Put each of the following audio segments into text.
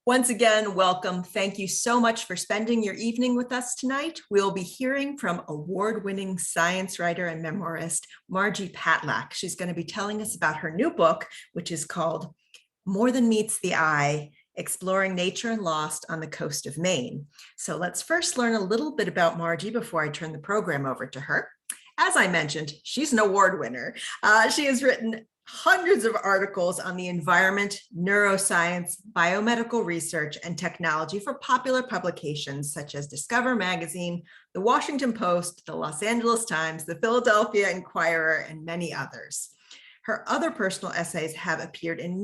Once again, welcome. Thank you so much for spending your evening with us tonight. We'll be hearing from award-winning science writer and memoirist, Margie Patlak. She's going to be telling us about her new book, which is called More Than Meets the Eye, Exploring Nature and Lost on the Coast of Maine. So let's first learn a little bit about Margie before I turn the program over to her. As I mentioned, she's an award winner. She has written hundreds of articles on the environment, neuroscience, biomedical research, and technology for popular publications such as Discover Magazine, The Washington Post, The Los Angeles Times, The Philadelphia Inquirer, and many others. Her other personal essays have appeared in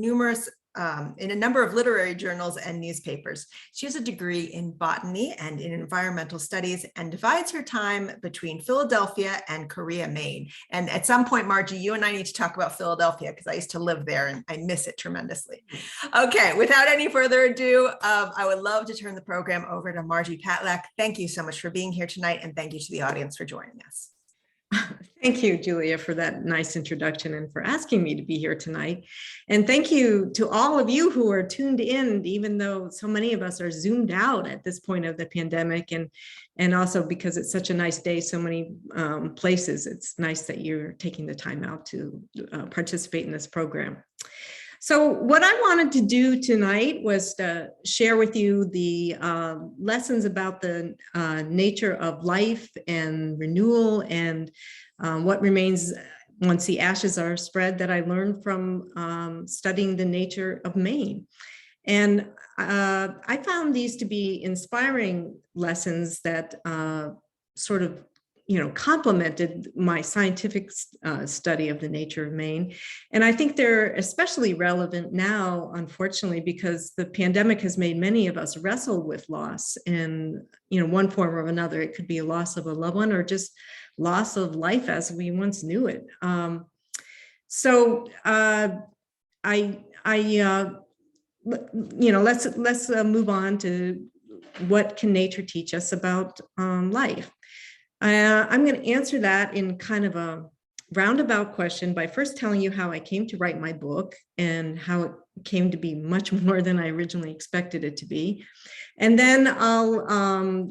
in a number of literary journals and newspapers. She has a degree in botany and in environmental studies and divides her time between Philadelphia and Korea, Maine. And at some point, Margie, you and I need to talk about Philadelphia because I used to live there and I miss it tremendously. Okay, without any further ado, I would love to turn the program over to Margie Patlak. Thank you so much for being here tonight, and thank you to the audience for joining us. Thank you, Julia, for that nice introduction and for asking me to be here tonight. And thank you to all of you who are tuned in, even though so many of us are zoomed out at this point of the pandemic, and also because it's such a nice day, so many places. It's nice that you're taking the time out to participate in this program. So what I wanted to do tonight was to share with you the lessons about the nature of life and renewal and what remains once the ashes are spread that I learned from studying the nature of Maine. And I found these to be inspiring lessons that sort of complemented my scientific study of the nature of Maine. And I think they're especially relevant now, unfortunately, because the pandemic has made many of us wrestle with loss in, one form or another. It could be a loss of a loved one or just loss of life as we once knew it. Let's move on to what can nature teach us about life. I'm going to answer that in kind of a roundabout question by first telling you how I came to write my book and how it came to be much more than I originally expected it to be. And then I'll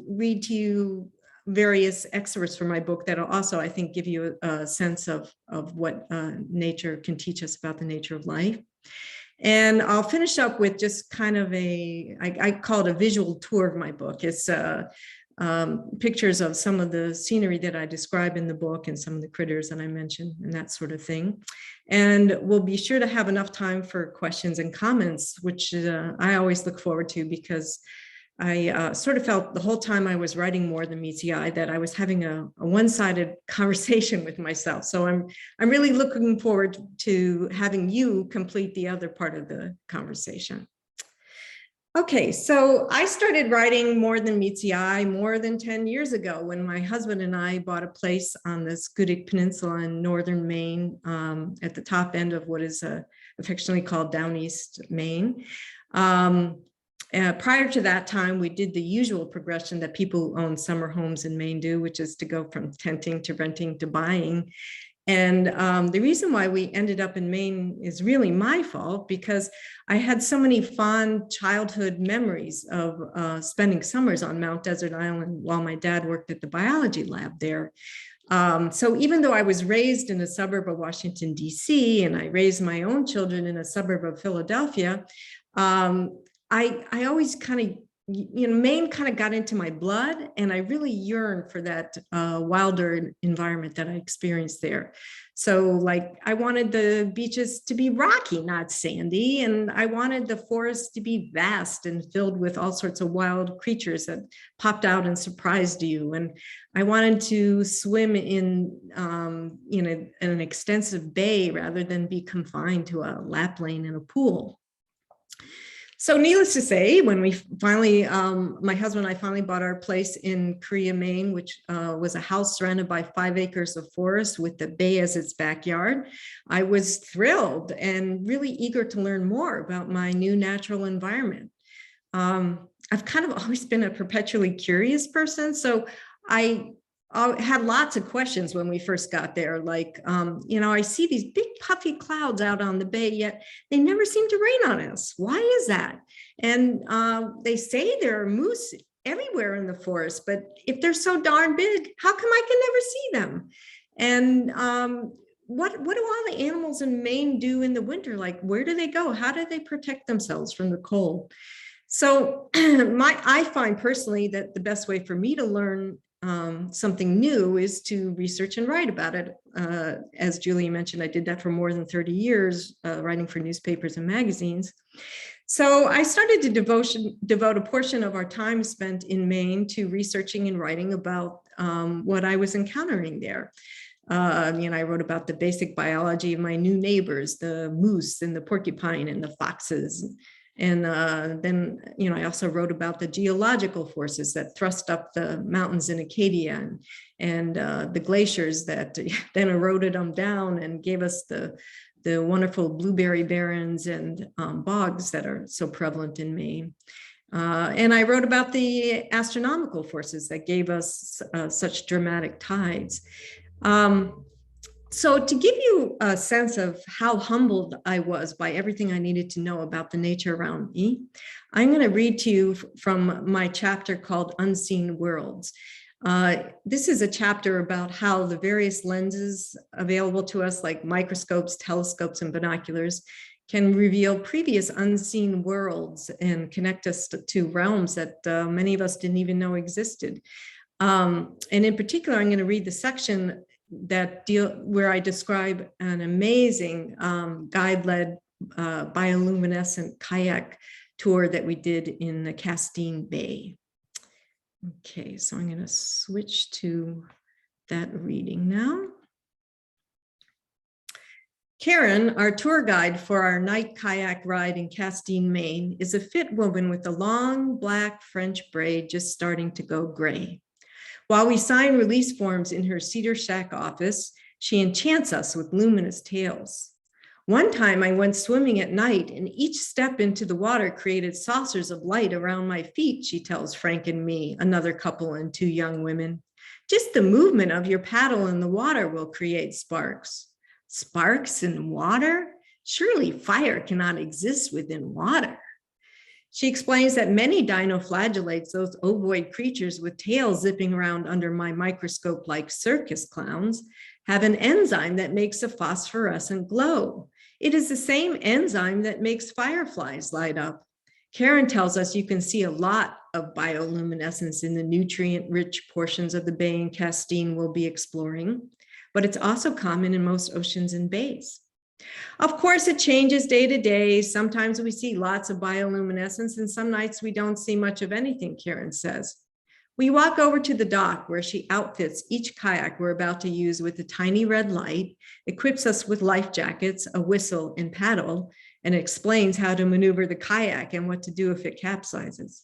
read to you various excerpts from my book that'll also, I think, give you a sense of what nature can teach us about the nature of life. And I'll finish up with just kind of I call it a visual tour of my book. It's pictures of some of the scenery that I describe in the book and some of the critters that I mentioned and that sort of thing. And we'll be sure to have enough time for questions and comments, which I always look forward to, because I sort of felt the whole time I was writing More Than Meets the Eye that I was having a one-sided conversation with myself. So I'm really looking forward to having you complete the other part of the conversation. Okay, so I started writing More Than Meets the Eye more than 10 years ago when my husband and I bought a place on the Schoodic Peninsula in northern Maine, at the top end of what is affectionately called Down East Maine. Prior to that time, we did the usual progression that people who own summer homes in Maine do, which is to go from tenting to renting to buying. And the reason why we ended up in Maine is really my fault, because I had so many fond childhood memories of spending summers on Mount Desert Island while my dad worked at the biology lab there. So even though I was raised in a suburb of Washington, D.C., and I raised my own children in a suburb of Philadelphia, I always kind of, Maine kind of got into my blood, and I really yearned for that wilder environment that I experienced there. So like, I wanted the beaches to be rocky, not sandy. And I wanted the forest to be vast and filled with all sorts of wild creatures that popped out and surprised you. And I wanted to swim in an extensive bay rather than be confined to a lap lane in a pool. So needless to say, when we finally, my husband and I finally bought our place in Korea, Maine, which was a house surrounded by 5 acres of forest with the bay as its backyard, I was thrilled and really eager to learn more about my new natural environment. I've kind of always been a perpetually curious person, so I I had lots of questions when we first got there, like, I see these big puffy clouds out on the bay, yet they never seem to rain on us. Why is that? And they say there are moose everywhere in the forest, but if they're so darn big, how come I can never see them? And what do all the animals in Maine do in the winter? Like, where do they go? How do they protect themselves from the cold? So I find personally that the best way for me to learn something new is to research and write about it. As Julie mentioned, I did that for more than 30 years, writing for newspapers and magazines. So I started to devote a portion of our time spent in Maine to researching and writing about what I was encountering there. I wrote about the basic biology of my new neighbors, the moose and the porcupine and the foxes. And then, I also wrote about the geological forces that thrust up the mountains in Acadia and the glaciers that then eroded them down and gave us the wonderful blueberry barrens and bogs that are so prevalent in Maine. And I wrote about the astronomical forces that gave us such dramatic tides. So to give you a sense of how humbled I was by everything I needed to know about the nature around me, I'm going to read to you from my chapter called Unseen Worlds. This is a chapter about how the various lenses available to us, like microscopes, telescopes, and binoculars, can reveal previous unseen worlds and connect us to realms that many of us didn't even know existed. And in particular, I'm going to read the section where I describe an amazing guide-led bioluminescent kayak tour that we did in the Castine Bay. Okay, so I'm going to switch to that reading now. Karen, our tour guide for our night kayak ride in Castine, Maine, is a fit woman with a long black French braid just starting to go gray. While we sign release forms in her cedar shack office, she enchants us with luminous tales. One time I went swimming at night and each step into the water created saucers of light around my feet, she tells Frank and me, another couple and two young women. Just the movement of your paddle in the water will create sparks. Sparks in water? Surely fire cannot exist within water. She explains that many dinoflagellates, those ovoid creatures with tails zipping around under my microscope like circus clowns, have an enzyme that makes a phosphorescent glow. It is the same enzyme that makes fireflies light up. Karen tells us you can see a lot of bioluminescence in the nutrient-rich portions of the bay in Castine we'll be exploring, but it's also common in most oceans and bays. Of course, it changes day to day. Sometimes we see lots of bioluminescence and some nights we don't see much of anything, Karen says. We walk over to the dock where she outfits each kayak we're about to use with a tiny red light, equips us with life jackets, a whistle, and paddle, and explains how to maneuver the kayak and what to do if it capsizes.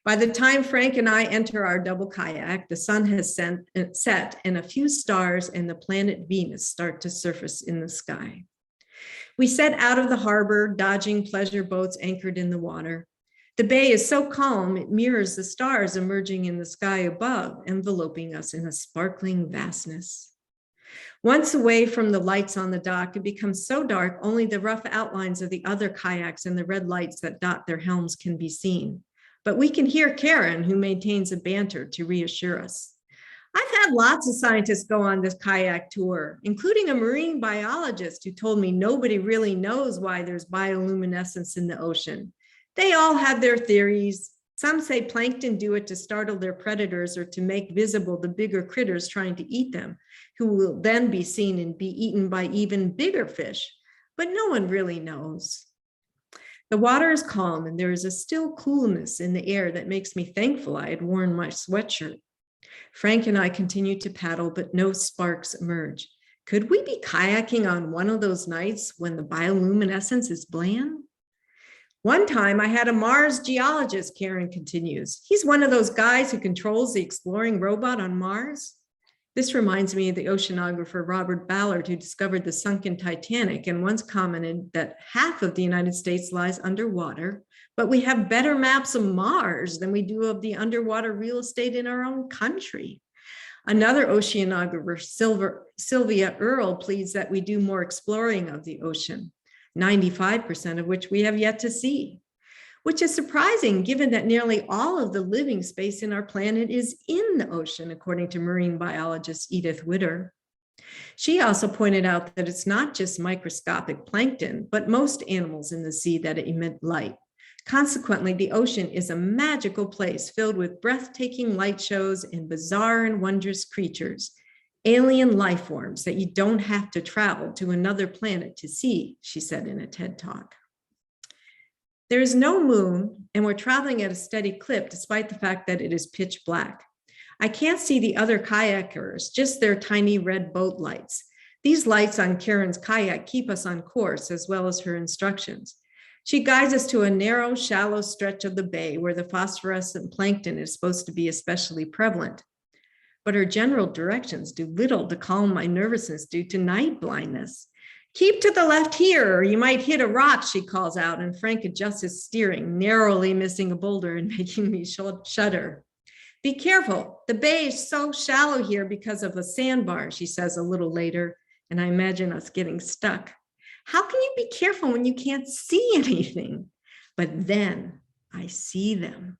By the time Frank and I enter our double kayak, the sun has set and a few stars and the planet Venus start to surface in the sky. We set out of the harbor, dodging pleasure boats anchored in the water. The bay is so calm, it mirrors the stars emerging in the sky above, enveloping us in a sparkling vastness. Once away from the lights on the dock, it becomes so dark, only the rough outlines of the other kayaks and the red lights that dot their helms can be seen. But we can hear Karen, who maintains a banter to reassure us. I've had lots of scientists go on this kayak tour, including a marine biologist who told me nobody really knows why there's bioluminescence in the ocean. They all have their theories. Some say plankton do it to startle their predators or to make visible the bigger critters trying to eat them, who will then be seen and be eaten by even bigger fish. But no one really knows. The water is calm and there is a still coolness in the air that makes me thankful I had worn my sweatshirt. Frank and I continue to paddle, but no sparks emerge. Could we be kayaking on one of those nights when the bioluminescence is bland? One time I had a Mars geologist, Karen continues. He's one of those guys who controls the exploring robot on Mars. This reminds me of the oceanographer Robert Ballard, who discovered the sunken Titanic and once commented that half of the United States lies underwater, but we have better maps of Mars than we do of the underwater real estate in our own country. Another oceanographer, Sylvia Earle, pleads that we do more exploring of the ocean, 95% of which we have yet to see, which is surprising given that nearly all of the living space in our planet is in the ocean, according to marine biologist Edith Witter. She also pointed out that it's not just microscopic plankton, but most animals in the sea that emit light. Consequently, the ocean is a magical place filled with breathtaking light shows and bizarre and wondrous creatures, alien life forms that you don't have to travel to another planet to see, she said in a TED Talk. There is no moon, and we're traveling at a steady clip despite the fact that it is pitch black. I can't see the other kayakers, just their tiny red boat lights. These lights on Karen's kayak keep us on course, as well as her instructions. She guides us to a narrow, shallow stretch of the bay where the phosphorescent plankton is supposed to be especially prevalent. But her general directions do little to calm my nervousness due to night blindness. Keep to the left here, or you might hit a rock, she calls out, and Frank adjusts his steering, narrowly missing a boulder and making me shudder. Be careful, the bay is so shallow here because of a sandbar, she says a little later, and I imagine us getting stuck. How can you be careful when you can't see anything? But then I see them.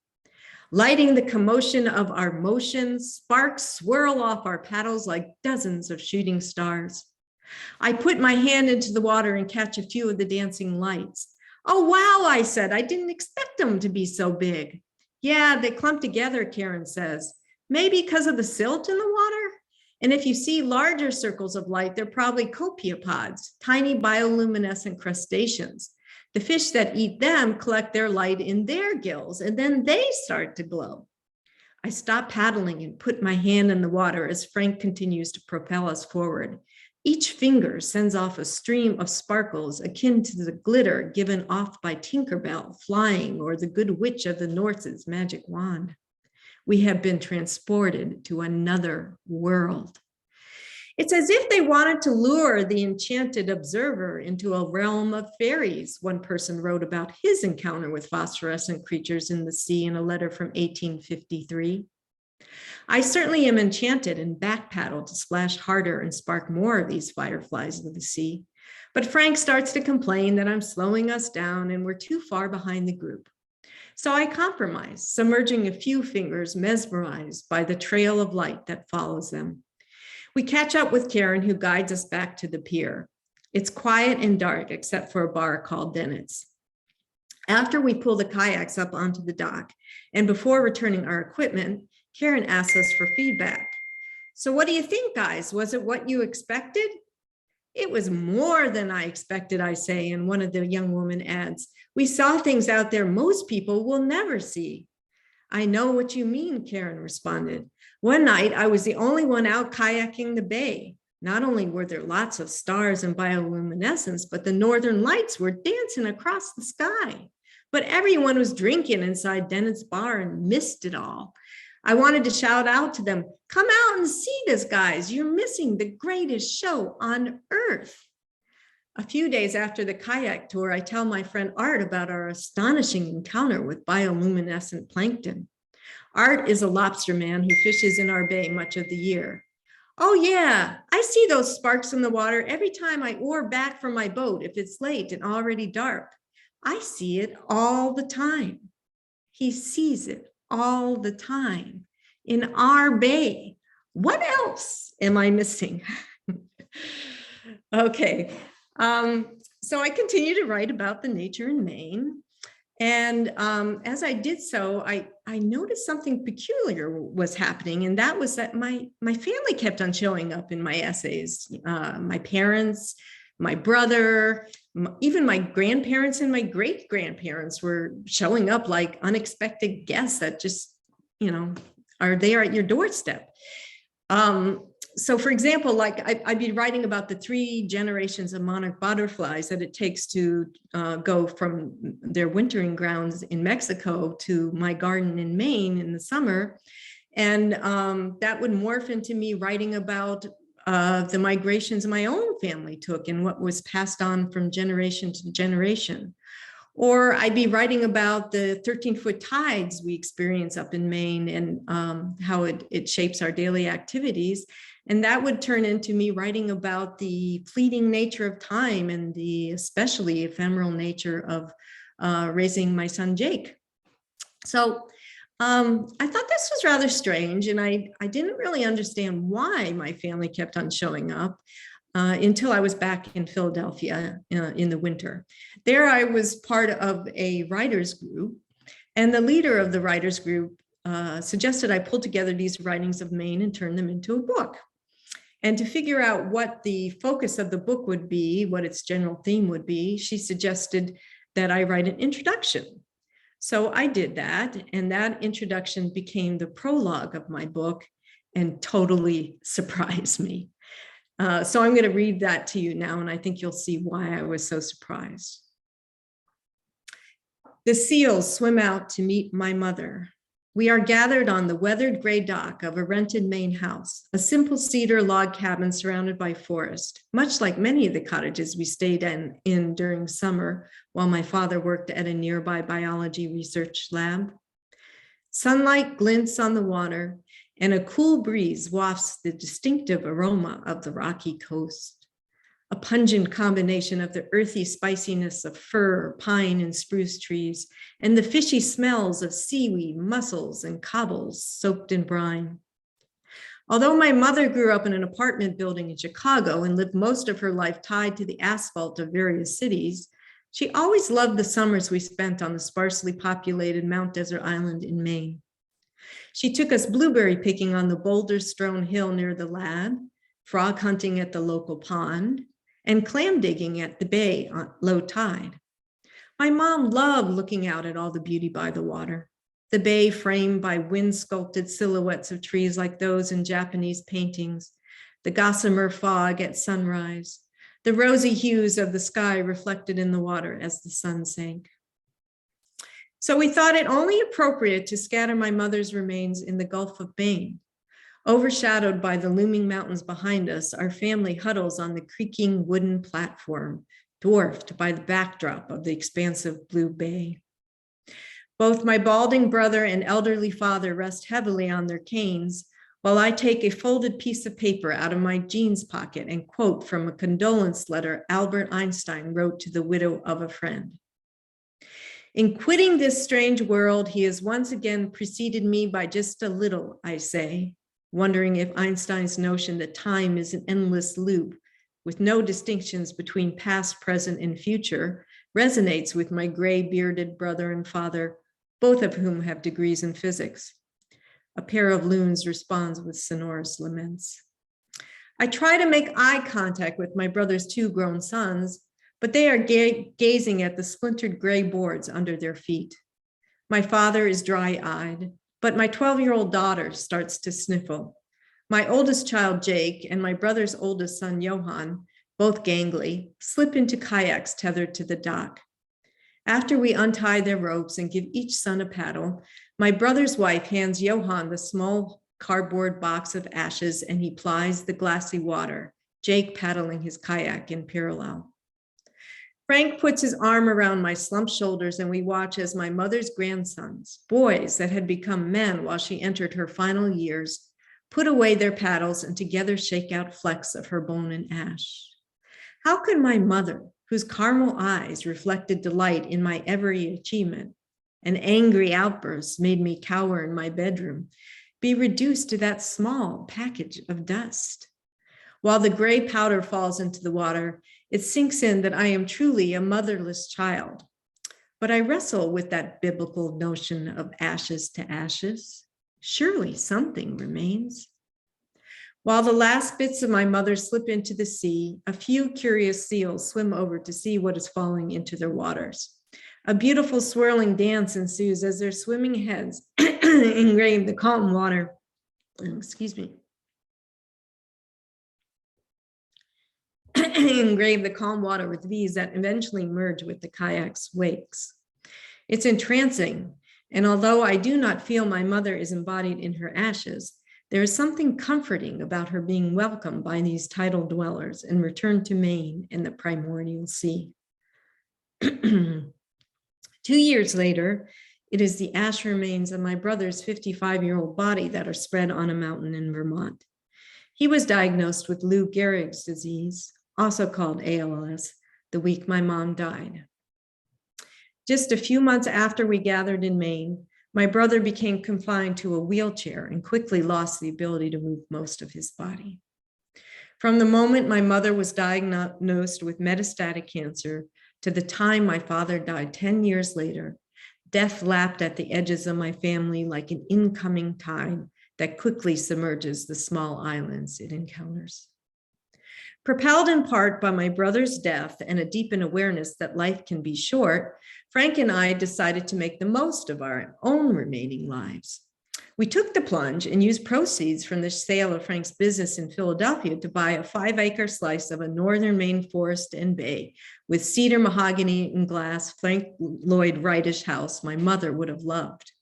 Lighting the commotion of our motions, sparks swirl off our paddles like dozens of shooting stars. I put my hand into the water and catch a few of the dancing lights. Oh, wow, I said, I didn't expect them to be so big. Yeah, they clump together, Karen says. Maybe because of the silt in the water? And if you see larger circles of light, they're probably copepods, tiny bioluminescent crustaceans. The fish that eat them collect their light in their gills, and then they start to glow. I stop paddling and put my hand in the water as Frank continues to propel us forward. Each finger sends off a stream of sparkles akin to the glitter given off by Tinkerbell flying or the Good Witch of the North's magic wand. We have been transported to another world. It's as if they wanted to lure the enchanted observer into a realm of fairies. One person wrote about his encounter with phosphorescent creatures in the sea in a letter from 1853. I certainly am enchanted and back paddle to splash harder and spark more of these fireflies of the sea. But Frank starts to complain that I'm slowing us down and we're too far behind the group. So I compromise, submerging a few fingers mesmerized by the trail of light that follows them. We catch up with Karen, who guides us back to the pier. It's quiet and dark except for a bar called Dennett's. After we pull the kayaks up onto the dock and before returning our equipment, Karen asks us for feedback. So what do you think, guys? Was it what you expected? It was more than I expected, I say, and one of the young women adds, we saw things out there most people will never see. I know what you mean, Karen responded. One night, I was the only one out kayaking the bay. Not only were there lots of stars and bioluminescence, but the northern lights were dancing across the sky. But everyone was drinking inside Dennett's bar and missed it all. I wanted to shout out to them, come out and see this, guys. You're missing the greatest show on earth. A few days after the kayak tour, I tell my friend Art about our astonishing encounter with bioluminescent plankton. Art is a lobster man who fishes in our bay much of the year. Oh yeah, I see those sparks in the water every time I oar back from my boat if it's late and already dark. I see it all the time. He sees it all the time in our bay. What else am I missing? Okay, so I continue to write about the nature in Maine. And as I did so, I noticed something peculiar was happening, and that was that my family kept on showing up in my essays. My parents, my brother, even my grandparents and my great-grandparents were showing up like unexpected guests that just, are there at your doorstep. So for example, like I'd be writing about the 3 generations of monarch butterflies that it takes to go from their wintering grounds in Mexico to my garden in Maine in the summer. And that would morph into me writing about the migrations my own family took and what was passed on from generation to generation. Or I'd be writing about the 13-foot tides we experience up in Maine and how it shapes our daily activities. And that would turn into me writing about the fleeting nature of time and the especially ephemeral nature of raising my son, Jake. So I thought this was rather strange, and I didn't really understand why my family kept on showing up until I was back in Philadelphia in the winter. There I was part of a writers group, and the leader of the writers group suggested I pull together these writings of Maine and turn them into a book. And to figure out what the focus of the book would be, what its general theme would be, she suggested that I write an introduction. So I did that, and that introduction became the prologue of my book and totally surprised me. So I'm going to read that to you now, and I think you'll see why I was so surprised. The seals swim out to meet my mother. We are gathered on the weathered gray dock of a rented Maine house, a simple cedar log cabin surrounded by forest, much like many of the cottages we stayed in during summer while my father worked at a nearby biology research lab. Sunlight glints on the water, and a cool breeze wafts the distinctive aroma of the rocky coast. A pungent combination of the earthy spiciness of fir, pine, and spruce trees, and the fishy smells of seaweed, mussels, and cobbles soaked in brine. Although my mother grew up in an apartment building in Chicago and lived most of her life tied to the asphalt of various cities, she always loved the summers we spent on the sparsely populated Mount Desert Island in Maine. She took us blueberry picking on the boulder-strewn hill near the lab, frog hunting at the local pond, and clam digging at the bay on low tide. My mom loved looking out at all the beauty by the water, the bay framed by wind-sculpted silhouettes of trees like those in Japanese paintings, the gossamer fog at sunrise, the rosy hues of the sky reflected in the water as the sun sank. So we thought it only appropriate to scatter my mother's remains in the Gulf of Maine. Overshadowed by the looming mountains behind us, our family huddles on the creaking wooden platform, dwarfed by the backdrop of the expansive blue bay. Both my balding brother and elderly father rest heavily on their canes, while I take a folded piece of paper out of my jeans pocket and quote from a condolence letter Albert Einstein wrote to the widow of a friend. In quitting this strange world, he has once again preceded me by just a little, I say, wondering if Einstein's notion that time is an endless loop with no distinctions between past, present, and future resonates with my gray-bearded brother and father, both of whom have degrees in physics. A pair of loons responds with sonorous laments. I try to make eye contact with my brother's two grown sons, but they are gazing at the splintered gray boards under their feet. My father is dry-eyed, but my 12-year-old daughter starts to sniffle. My oldest child, Jake, and my brother's oldest son, Johan, both gangly, slip into kayaks tethered to the dock. After we untie their ropes and give each son a paddle, my brother's wife hands Johan the small cardboard box of ashes and he plies the glassy water, Jake paddling his kayak in parallel. Frank puts his arm around my slumped shoulders and we watch as my mother's grandsons, boys that had become men while she entered her final years, put away their paddles and together shake out flecks of her bone and ash. How could my mother, whose caramel eyes reflected delight in my every achievement, and angry outbursts made me cower in my bedroom, be reduced to that small package of dust? While the gray powder falls into the water, it sinks in that I am truly a motherless child. But I wrestle with that biblical notion of ashes to ashes. Surely something remains. While the last bits of my mother slip into the sea, a few curious seals swim over to see what is falling into their waters. A beautiful swirling dance ensues as their swimming heads engrave the calm water. Engrave the calm water with V's that eventually merge with the kayak's wakes. It's entrancing, and although I do not feel my mother is embodied in her ashes, there is something comforting about her being welcomed by these tidal dwellers and returned to Maine and the primordial sea. 2 years later, it is the ash remains of my brother's 55-year-old body that are spread on a mountain in Vermont. He was diagnosed with Lou Gehrig's disease, also called ALS, the week my mom died. Just a few months after we gathered in Maine, my brother became confined to a wheelchair and quickly lost the ability to move most of his body. From the moment my mother was diagnosed with metastatic cancer to the time my father died 10 years later, death lapped at the edges of my family like an incoming tide that quickly submerges the small islands it encounters. Propelled in part by my brother's death and a deepened awareness that life can be short, Frank and I decided to make the most of our own remaining lives. We took the plunge and used proceeds from the sale of Frank's business in Philadelphia to buy a 5-acre slice of a northern Maine forest and bay with cedar, mahogany, and glass Frank Lloyd Wrightish house my mother would have loved.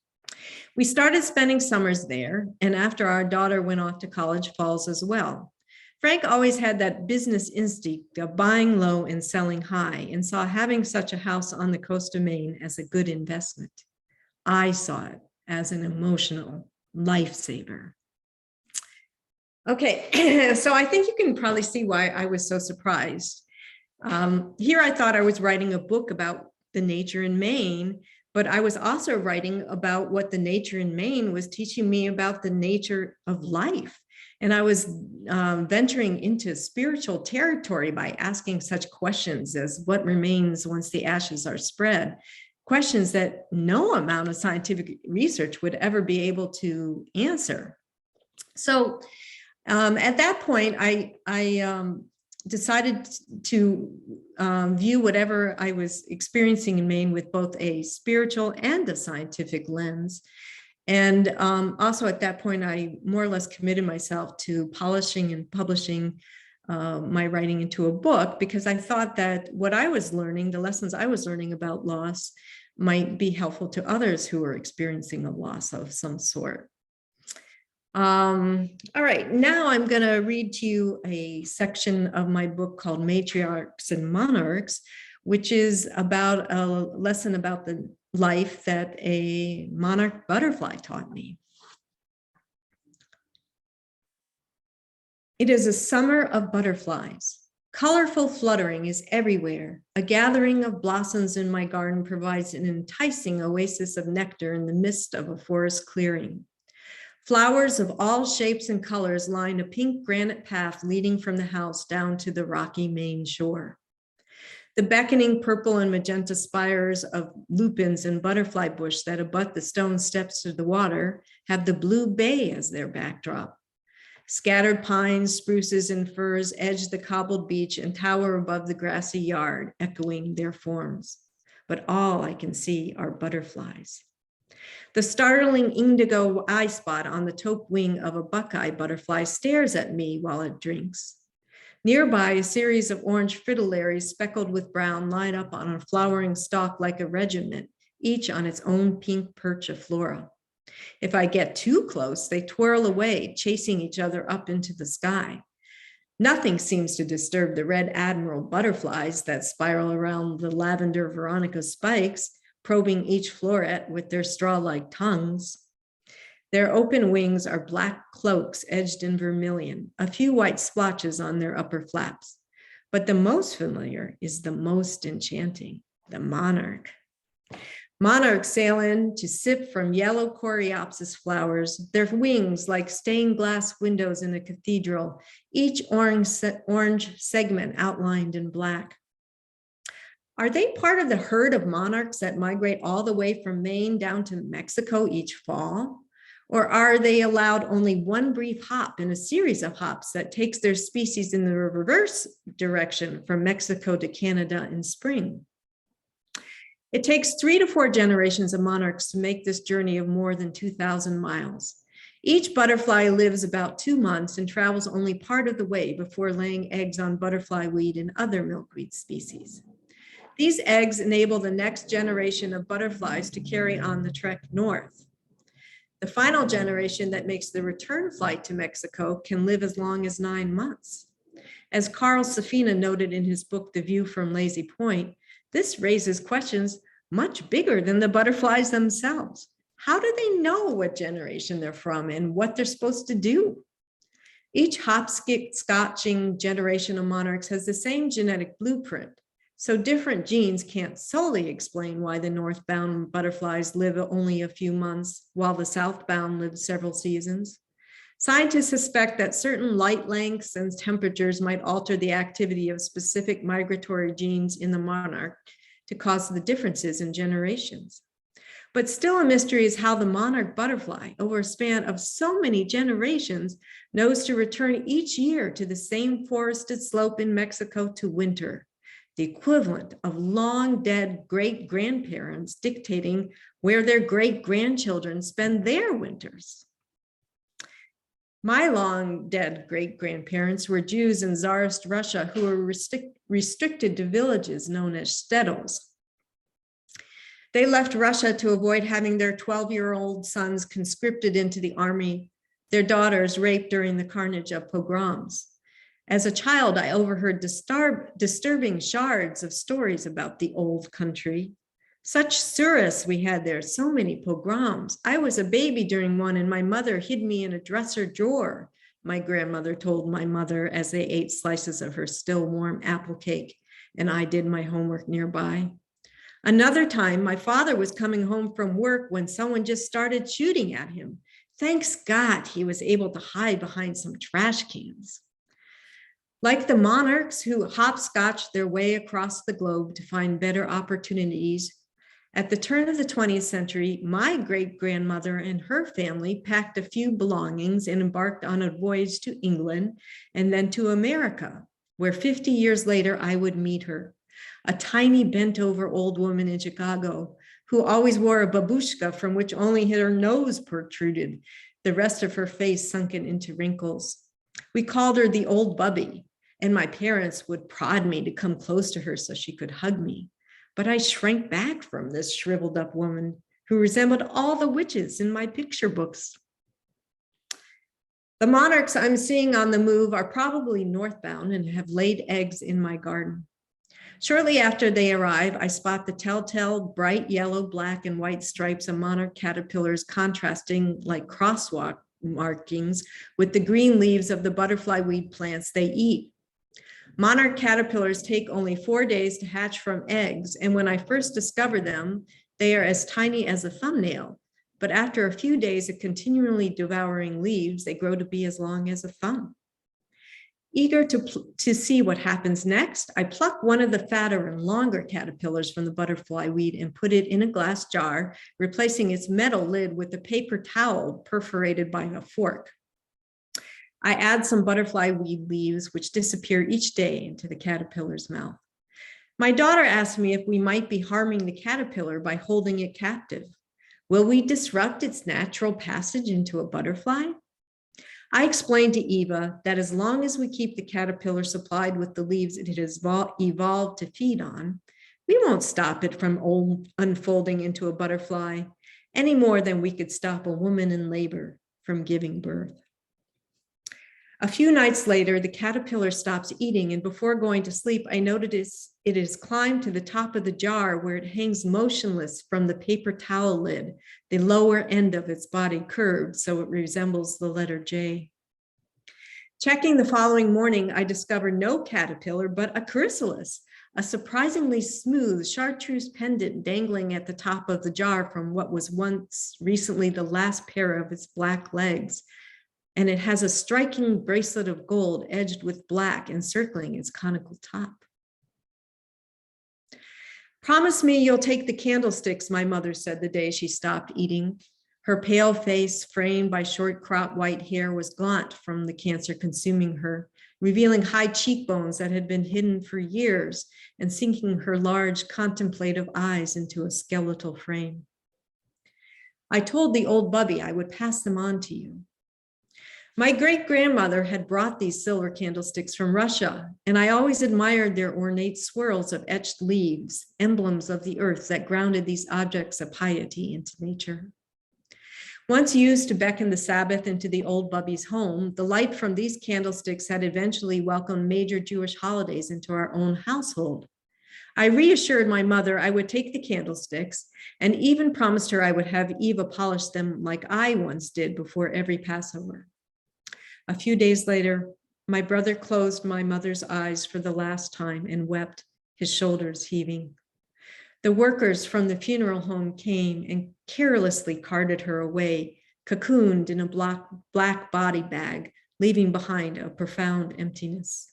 We started spending summers there, and after our daughter went off to college, falls as well. Frank always had that business instinct of buying low and selling high, and saw having such a house on the coast of Maine as a good investment. I saw it as an emotional lifesaver. Okay, so I think you can probably see why I was so surprised. Here I thought I was writing a book about the nature in Maine, but I was also writing about what the nature in Maine was teaching me about the nature of life. And I was venturing into spiritual territory by asking such questions as what remains once the ashes are spread, questions that no amount of scientific research would ever be able to answer. So at that point, I decided to view whatever I was experiencing in Maine with both a spiritual and a scientific lens. And also at that point, I more or less committed myself to polishing and publishing my writing into a book, because I thought that what I was learning, the lessons I was learning about loss, might be helpful to others who are experiencing a loss of some sort. All right, now I'm going to read to you a section of my book called Matriarchs and Monarchs, which is about a lesson about the life that a monarch butterfly taught me. It is a summer of butterflies. Colorful fluttering is everywhere. A gathering of blossoms in my garden provides an enticing oasis of nectar in the midst of a forest clearing. Flowers of all shapes and colors line a pink granite path leading from the house down to the rocky Maine shore. The beckoning purple and magenta spires of lupins and butterfly bush that abut the stone steps to the water have the blue bay as their backdrop. Scattered pines, spruces, and firs edge the cobbled beach and tower above the grassy yard, echoing their forms. But all I can see are butterflies. The startling indigo eye spot on the taupe wing of a buckeye butterfly stares at me while it drinks. Nearby, a series of orange fritillaries speckled with brown line up on a flowering stalk like a regiment, each on its own pink perch of flora. If I get too close, they twirl away, chasing each other up into the sky. Nothing seems to disturb the red admiral butterflies that spiral around the lavender Veronica spikes, probing each floret with their straw-like tongues. Their open wings are black cloaks edged in vermilion, a few white splotches on their upper flaps. But the most familiar is the most enchanting, the monarch. Monarchs sail in to sip from yellow coreopsis flowers, their wings like stained glass windows in a cathedral, each orange segment outlined in black. Are they part of the herd of monarchs that migrate all the way from Maine down to Mexico each fall? Or are they allowed only one brief hop in a series of hops that takes their species in the reverse direction from Mexico to Canada in spring? It takes 3 to 4 generations of monarchs to make this journey of more than 2,000 miles. Each butterfly lives about 2 months and travels only part of the way before laying eggs on butterfly weed and other milkweed species. These eggs enable the next generation of butterflies to carry on the trek north. The final generation that makes the return flight to Mexico can live as long as 9 months. As Carl Safina noted in his book, The View from Lazy Point, this raises questions much bigger than the butterflies themselves. How do they know what generation they're from and what they're supposed to do? Each hopscotching generation of monarchs has the same genetic blueprint, so different genes can't solely explain why the northbound butterflies live only a few months, while the southbound live several seasons. Scientists suspect that certain light lengths and temperatures might alter the activity of specific migratory genes in the monarch to cause the differences in generations. But still a mystery is how the monarch butterfly, over a span of so many generations, knows to return each year to the same forested slope in Mexico to winter, the equivalent of long dead great-grandparents dictating where their great-grandchildren spend their winters. My long dead great-grandparents were Jews in Tsarist Russia who were restricted to villages known as shtetls. They left Russia to avoid having their 12-year-old sons conscripted into the army, their daughters raped during the carnage of pogroms. As a child, I overheard disturbing shards of stories about the old country. Such surus we had there, so many pogroms. I was a baby during one and my mother hid me in a dresser drawer, my grandmother told my mother as they ate slices of her still warm apple cake and I did my homework nearby. Another time, my father was coming home from work when someone just started shooting at him. Thanks God he was able to hide behind some trash cans. Like the monarchs who hopscotched their way across the globe to find better opportunities, at the turn of the 20th century, my great-grandmother and her family packed a few belongings and embarked on a voyage to England and then to America, where 50 years later I would meet her. A tiny bent-over old woman in Chicago who always wore a babushka from which only her nose protruded, the rest of her face sunken into wrinkles. We called her the old bubby, and my parents would prod me to come close to her so she could hug me. But I shrank back from this shriveled up woman who resembled all the witches in my picture books. The monarchs I'm seeing on the move are probably northbound and have laid eggs in my garden. Shortly after they arrive, I spot the telltale bright yellow, black, and white stripes of monarch caterpillars contrasting like crosswalk markings with the green leaves of the butterfly weed plants they eat. Monarch caterpillars take only 4 days to hatch from eggs, and when I first discovered them, they are as tiny as a thumbnail. But after a few days of continually devouring leaves, they grow to be as long as a thumb. Eager to see what happens next, I pluck one of the fatter and longer caterpillars from the butterfly weed and put it in a glass jar, replacing its metal lid with a paper towel perforated by a fork. I add some butterfly weed leaves, which disappear each day into the caterpillar's mouth. My daughter asked me if we might be harming the caterpillar by holding it captive. Will we disrupt its natural passage into a butterfly? I explained to Eva that as long as we keep the caterpillar supplied with the leaves it has evolved to feed on, we won't stop it from unfolding into a butterfly any more than we could stop a woman in labor from giving birth. A few nights later, the caterpillar stops eating, and before going to sleep, I noticed it has climbed to the top of the jar where it hangs motionless from the paper towel lid, the lower end of its body curved so it resembles the letter J. Checking the following morning, I discovered no caterpillar, but a chrysalis, a surprisingly smooth chartreuse pendant dangling at the top of the jar from what was once recently the last pair of its black legs. And it has a striking bracelet of gold edged with black encircling its conical top. Promise me you'll take the candlesticks, my mother said the day she stopped eating. Her pale face, framed by short cropped white hair, was gaunt from the cancer consuming her, revealing high cheekbones that had been hidden for years and sinking her large contemplative eyes into a skeletal frame. I told the old bubby I would pass them on to you. My great-grandmother had brought these silver candlesticks from Russia, and I always admired their ornate swirls of etched leaves, emblems of the earth that grounded these objects of piety into nature. Once used to beckon the Sabbath into the old bubby's home, the light from these candlesticks had eventually welcomed major Jewish holidays into our own household. I reassured my mother I would take the candlesticks and even promised her I would have Eva polish them like I once did before every Passover. A few days later, my brother closed my mother's eyes for the last time and wept, his shoulders heaving. The workers from the funeral home came and carelessly carted her away, cocooned in a black body bag, leaving behind a profound emptiness.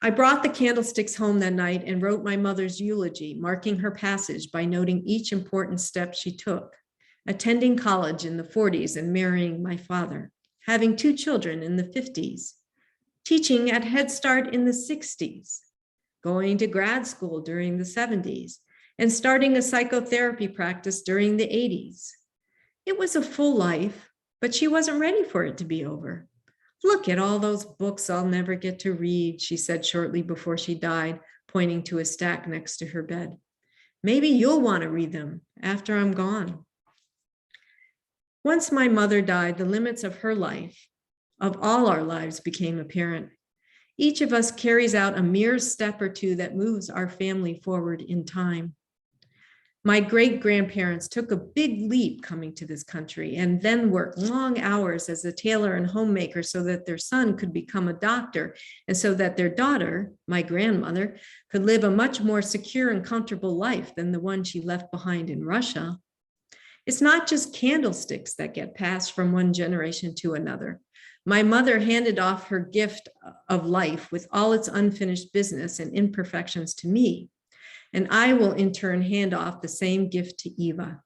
I brought the candlesticks home that night and wrote my mother's eulogy, marking her passage by noting each important step she took, attending college in the 40s and marrying my father, having 2 children in the 50s, teaching at Head Start in the 60s, going to grad school during the 70s, and starting a psychotherapy practice during the 80s. It was a full life, but she wasn't ready for it to be over. Look at all those books I'll never get to read, she said shortly before she died, pointing to a stack next to her bed. Maybe you'll want to read them after I'm gone. Once my mother died, the limits of her life, of all our lives, became apparent. Each of us carries out a mere step or two that moves our family forward in time. My great-grandparents took a big leap coming to this country and then worked long hours as a tailor and homemaker so that their son could become a doctor and so that their daughter, my grandmother, could live a much more secure and comfortable life than the one she left behind in Russia. It's not just candlesticks that get passed from one generation to another. My mother handed off her gift of life with all its unfinished business and imperfections to me. And I will in turn hand off the same gift to Eva.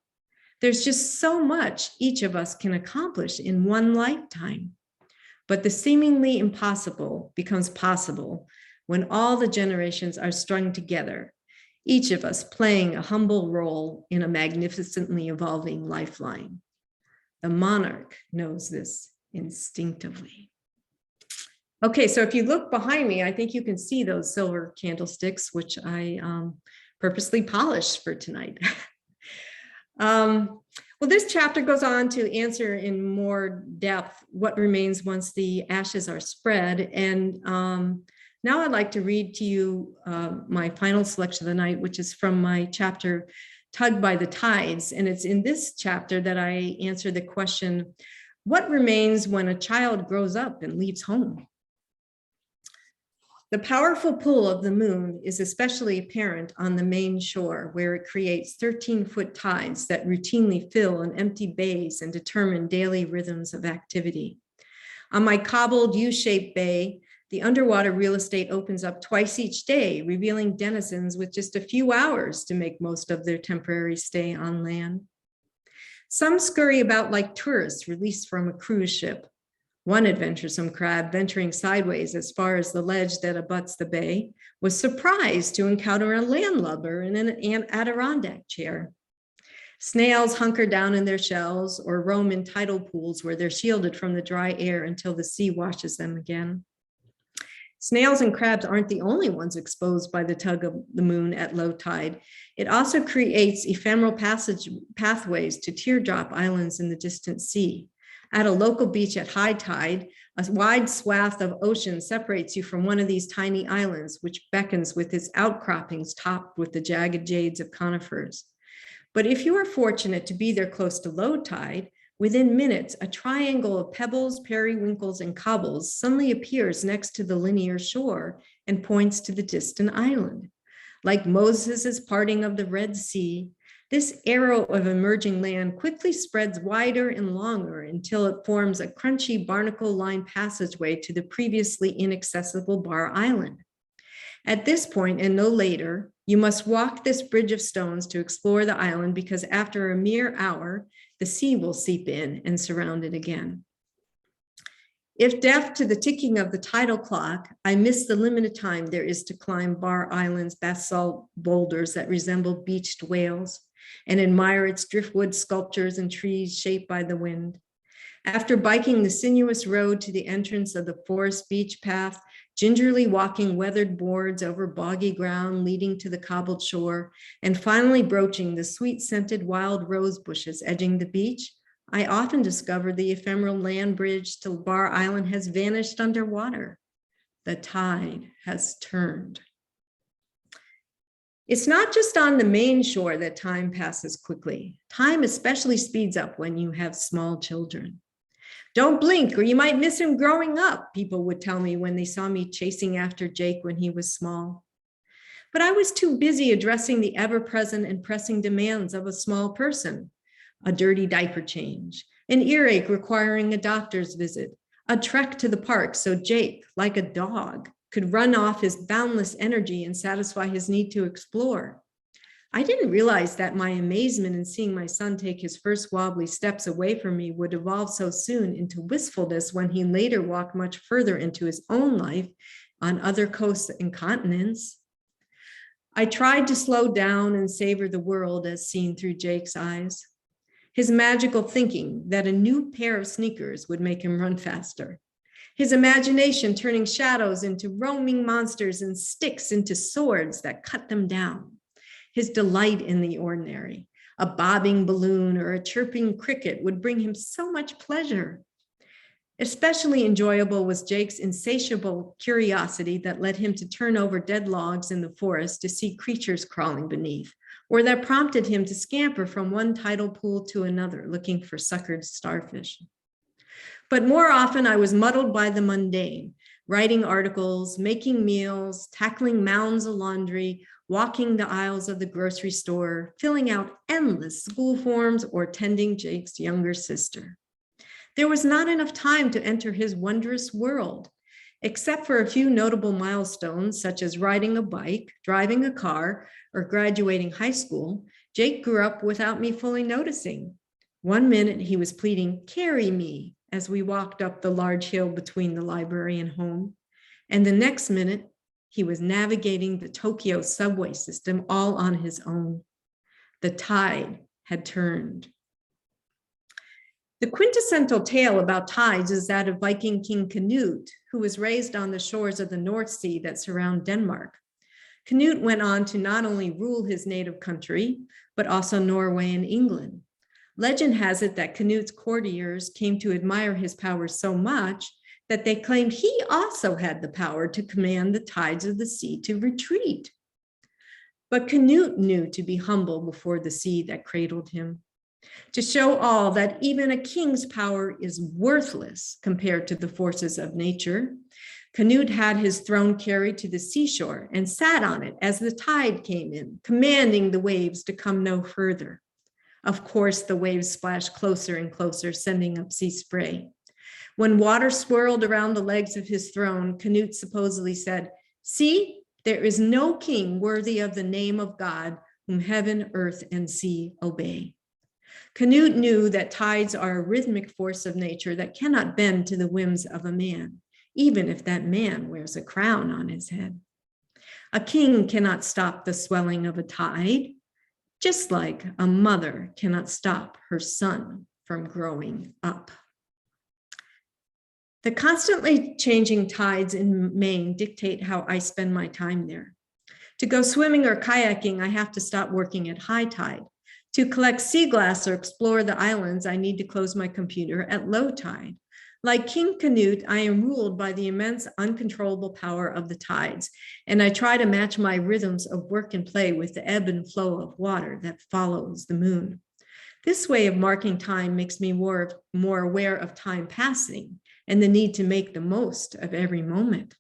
There's just so much each of us can accomplish in one lifetime. But the seemingly impossible becomes possible when all the generations are strung together, each of us playing a humble role in a magnificently evolving lifeline. The monarch knows this instinctively. Okay, so if you look behind me, I think you can see those silver candlesticks, which I purposely polished for tonight. Well, this chapter goes on to answer in more depth what remains once the ashes are spread. And now I'd like to read to you my final selection of the night, which is from my chapter, Tugged by the Tides. And it's in this chapter that I answer the question, what remains when a child grows up and leaves home? The powerful pull of the moon is especially apparent on the Maine shore, where it creates 13-foot tides that routinely fill and empty bays and determine daily rhythms of activity. On my cobbled U-shaped bay, the underwater real estate opens up twice each day, revealing denizens with just a few hours to make most of their temporary stay on land. Some scurry about like tourists released from a cruise ship. One adventuresome crab, venturing sideways as far as the ledge that abuts the bay, was surprised to encounter a landlubber in an Adirondack chair. Snails hunker down in their shells or roam in tidal pools where they're shielded from the dry air until the sea washes them again. Snails and crabs aren't the only ones exposed by the tug of the moon at low tide. It also creates ephemeral pathways to teardrop islands in the distant sea. At a local beach at high tide, a wide swath of ocean separates you from one of these tiny islands, which beckons with its outcroppings topped with the jagged jades of conifers. But if you are fortunate to be there close to low tide, within minutes, a triangle of pebbles, periwinkles, and cobbles suddenly appears next to the linear shore and points to the distant island. Like Moses' parting of the Red Sea, this arrow of emerging land quickly spreads wider and longer until it forms a crunchy barnacle-lined passageway to the previously inaccessible Bar Island. At this point, and no later, you must walk this bridge of stones to explore the island because after a mere hour, the sea will seep in and surround it again. If deaf to the ticking of the tidal clock, I miss the limited time there is to climb Bar Island's basalt boulders that resemble beached whales, and admire its driftwood sculptures and trees shaped by the wind. After biking the sinuous road to the entrance of the forest beach path, gingerly walking weathered boards over boggy ground leading to the cobbled shore, and finally broaching the sweet-scented wild rose bushes edging the beach, I often discover the ephemeral land bridge to Bar Island has vanished underwater. The tide has turned. It's not just on the Maine shore that time passes quickly. Time especially speeds up when you have small children. Don't blink or you might miss him growing up, people would tell me when they saw me chasing after Jake when he was small. But I was too busy addressing the ever-present and pressing demands of a small person. A dirty diaper change, an earache requiring a doctor's visit, a trek to the park so Jake, like a dog, could run off his boundless energy and satisfy his need to explore. I didn't realize that my amazement in seeing my son take his first wobbly steps away from me would evolve so soon into wistfulness when he later walked much further into his own life on other coasts and continents. I tried to slow down and savor the world as seen through Jake's eyes. His magical thinking that a new pair of sneakers would make him run faster. His imagination turning shadows into roaming monsters and sticks into swords that cut them down. His delight in the ordinary, a bobbing balloon or a chirping cricket would bring him so much pleasure. Especially enjoyable was Jake's insatiable curiosity that led him to turn over dead logs in the forest to see creatures crawling beneath, or that prompted him to scamper from one tidal pool to another, looking for suckered starfish. But more often I was muddled by the mundane, writing articles, making meals, tackling mounds of laundry, walking the aisles of the grocery store, filling out endless school forms, or tending Jake's younger sister. There was not enough time to enter his wondrous world. Except for a few notable milestones, such as riding a bike, driving a car, or graduating high school, Jake grew up without me fully noticing. One minute he was pleading, "Carry me," as we walked up the large hill between the library and home. And the next minute, he was navigating the Tokyo subway system all on his own. The tide had turned. The quintessential tale about tides is that of Viking King Canute, who was raised on the shores of the North Sea that surround Denmark. Canute went on to not only rule his native country, but also Norway and England. Legend has it that Canute's courtiers came to admire his power so much that they claimed he also had the power to command the tides of the sea to retreat. But Canute knew to be humble before the sea that cradled him, to show all that even a king's power is worthless compared to the forces of nature. Canute had his throne carried to the seashore and sat on it as the tide came in, commanding the waves to come no further. Of course, the waves splashed closer and closer, sending up sea spray. When water swirled around the legs of his throne, Canute supposedly said, "See, there is no king worthy of the name of God, whom heaven, earth, and sea obey." Canute knew that tides are a rhythmic force of nature that cannot bend to the whims of a man, even if that man wears a crown on his head. A king cannot stop the swelling of a tide, just like a mother cannot stop her son from growing up. The constantly changing tides in Maine dictate how I spend my time there. To go swimming or kayaking, I have to stop working at high tide. To collect sea glass or explore the islands, I need to close my computer at low tide. Like King Canute, I am ruled by the immense uncontrollable power of the tides, and I try to match my rhythms of work and play with the ebb and flow of water that follows the moon. This way of marking time makes me more aware of time passing and the need to make the most of every moment.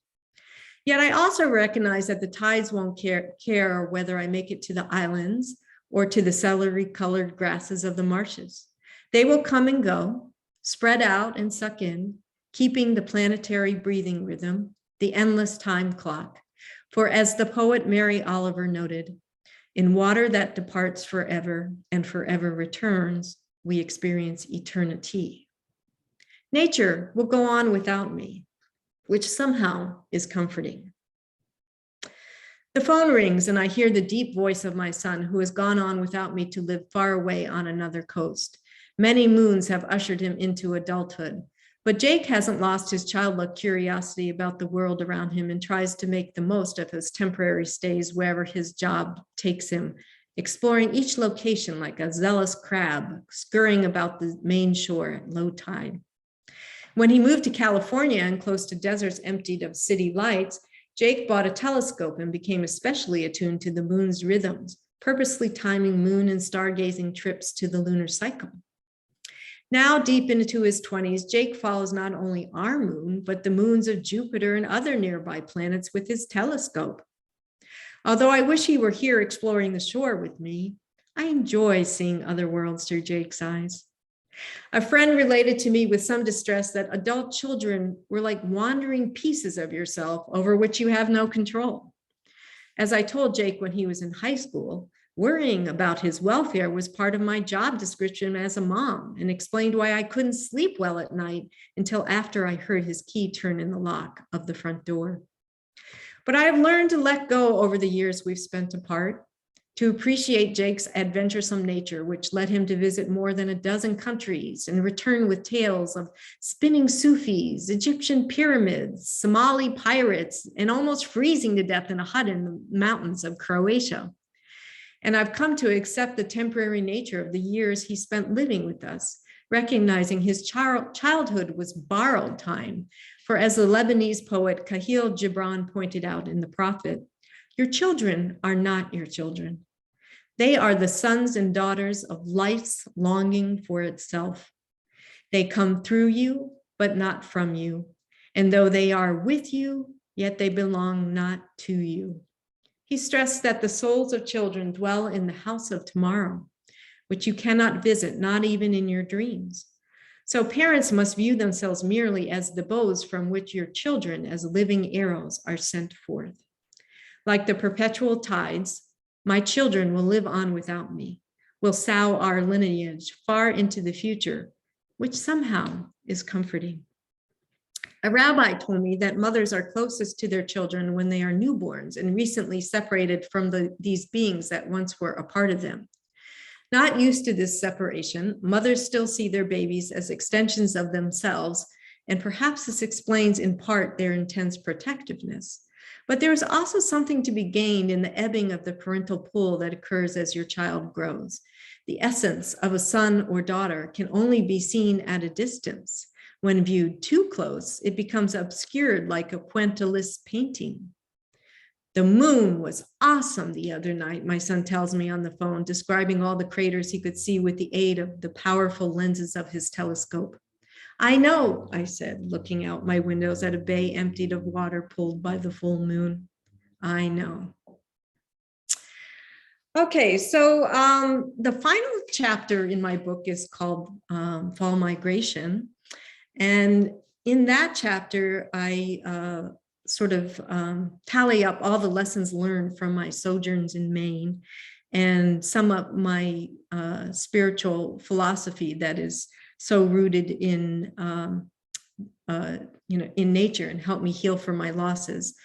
Yet I also recognize that the tides won't care whether I make it to the islands or to the celery-colored grasses of the marshes. They will come and go, spread out and suck in, keeping the planetary breathing rhythm, the endless time clock. For as the poet Mary Oliver noted, in water that departs forever and forever returns, we experience eternity. Nature will go on without me, which somehow is comforting. The phone rings and I hear the deep voice of my son, who has gone on without me to live far away on another coast. Many moons have ushered him into adulthood, but Jake hasn't lost his childlike curiosity about the world around him and tries to make the most of his temporary stays wherever his job takes him, exploring each location like a zealous crab, scurrying about the Maine shore at low tide. When he moved to California and close to deserts emptied of city lights, Jake bought a telescope and became especially attuned to the moon's rhythms, purposely timing moon and stargazing trips to the lunar cycle. Now, deep into his 20s, Jake follows not only our moon, but the moons of Jupiter and other nearby planets with his telescope. Although I wish he were here exploring the shore with me, I enjoy seeing other worlds through Jake's eyes. A friend related to me with some distress that adult children were like wandering pieces of yourself over which you have no control. As I told Jake when he was in high school, worrying about his welfare was part of my job description as a mom, and explained why I couldn't sleep well at night until after I heard his key turn in the lock of the front door. But I have learned to let go over the years we've spent apart, to appreciate Jake's adventuresome nature, which led him to visit more than a dozen countries and return with tales of spinning Sufis, Egyptian pyramids, Somali pirates, and almost freezing to death in a hut in the mountains of Croatia. And I've come to accept the temporary nature of the years he spent living with us, recognizing his childhood was borrowed time. For as the Lebanese poet Khalil Gibran pointed out in The Prophet, your children are not your children. They are the sons and daughters of life's longing for itself. They come through you, but not from you. And though they are with you, yet they belong not to you. He stressed that the souls of children dwell in the house of tomorrow, which you cannot visit, not even in your dreams. So parents must view themselves merely as the bows from which your children, as living arrows, are sent forth. Like the perpetual tides, my children will live on without me, will sow our lineage far into the future, which somehow is comforting. A rabbi told me that mothers are closest to their children when they are newborns and recently separated from these beings that once were a part of them. Not used to this separation, mothers still see their babies as extensions of themselves, and perhaps this explains in part their intense protectiveness. But there is also something to be gained in the ebbing of the parental pull that occurs as your child grows. The essence of a son or daughter can only be seen at a distance. When viewed too close, it becomes obscured like a pointillist painting. The moon was awesome the other night, my son tells me on the phone, describing all the craters he could see with the aid of the powerful lenses of his telescope. I know, I said, looking out my windows at a bay emptied of water pulled by the full moon. I know. Okay, so the final chapter in my book is called Fall Migration. And in that chapter, I sort of tally up all the lessons learned from my sojourns in Maine and sum up my spiritual philosophy that is so rooted in, in nature and help me heal from my losses.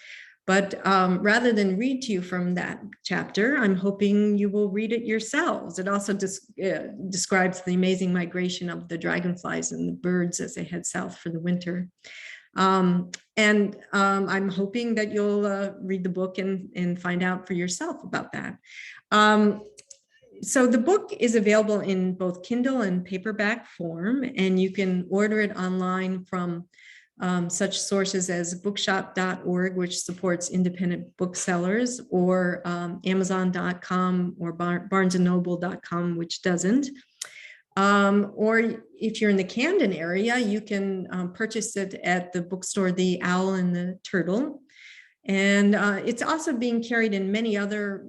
But rather than read to you from that chapter, I'm hoping you will read it yourselves. It also describes the amazing migration of the dragonflies and the birds as they head south for the winter. I'm hoping that you'll read the book and find out for yourself about that. So the book is available in both Kindle and paperback form, and you can order it online from such sources as bookshop.org, which supports independent booksellers, or Amazon.com or barnesandnoble.com, which doesn't. Or if you're in the Camden area, you can purchase it at the bookstore, The Owl and the Turtle. And it's also being carried in many other